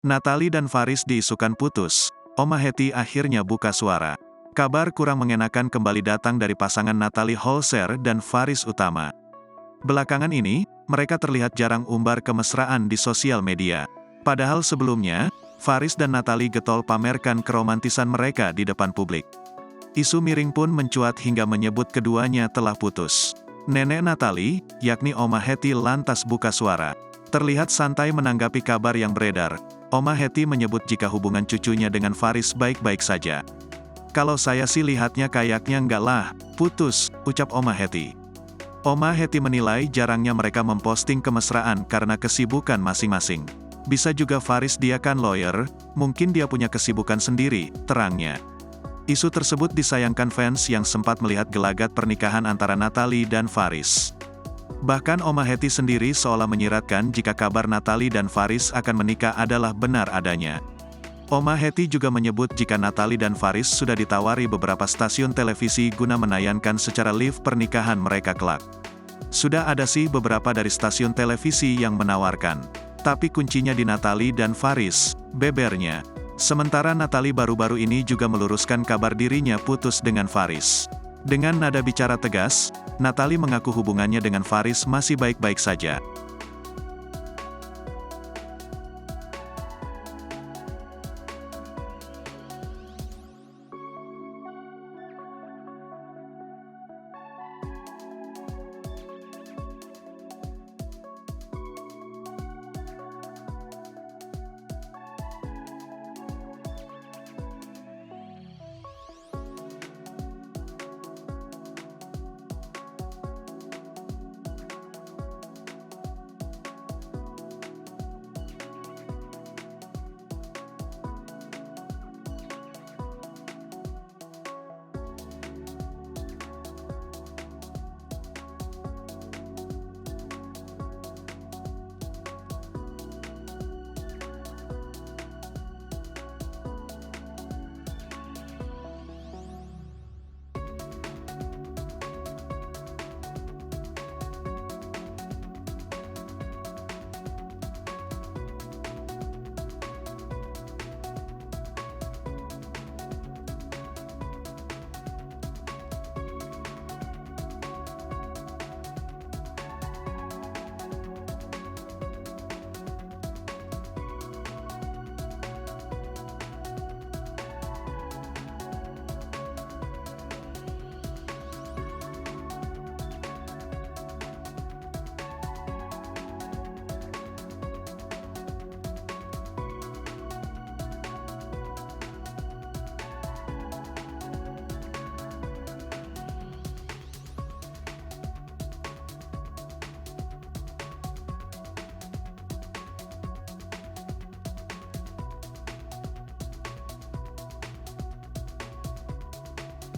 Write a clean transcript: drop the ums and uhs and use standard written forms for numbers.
Natalie dan Faris diisukan putus. Oma Hetty akhirnya buka suara. Kabar kurang mengenakan kembali datang dari pasangan Natalie Holzer dan Faris Utama. Belakangan ini, mereka terlihat jarang umbar kemesraan di sosial media. Padahal sebelumnya, Faris dan Natalie getol pamerkan keromantisan mereka di depan publik. Isu miring pun mencuat hingga menyebut keduanya telah putus. Nenek Natalie, yakni Oma Hetty lantas buka suara. Terlihat santai menanggapi kabar yang beredar. Oma Hetty menyebut jika hubungan cucunya dengan Faris baik-baik saja. "Kalau saya sih lihatnya kayaknya enggak lah, putus," ucap Oma Hetty. Oma Hetty menilai jarangnya mereka memposting kemesraan karena kesibukan masing-masing. Bisa juga Faris dia kan lawyer, mungkin dia punya kesibukan sendiri, terangnya. Isu tersebut disayangkan fans yang sempat melihat gelagat pernikahan antara Natalie dan Faris. Bahkan Oma Hetty sendiri seolah menyiratkan jika kabar Natalie dan Faris akan menikah adalah benar adanya. Oma Hetty juga menyebut jika Natalie dan Faris sudah ditawari beberapa stasiun televisi guna menayangkan secara live pernikahan mereka kelak. Sudah ada sih beberapa dari stasiun televisi yang menawarkan. Tapi kuncinya di Natalie dan Faris, bebernya. Sementara Natalie baru-baru ini juga meluruskan kabar dirinya putus dengan Faris. Dengan nada bicara tegas, Natalie mengaku hubungannya dengan Faris masih baik-baik saja.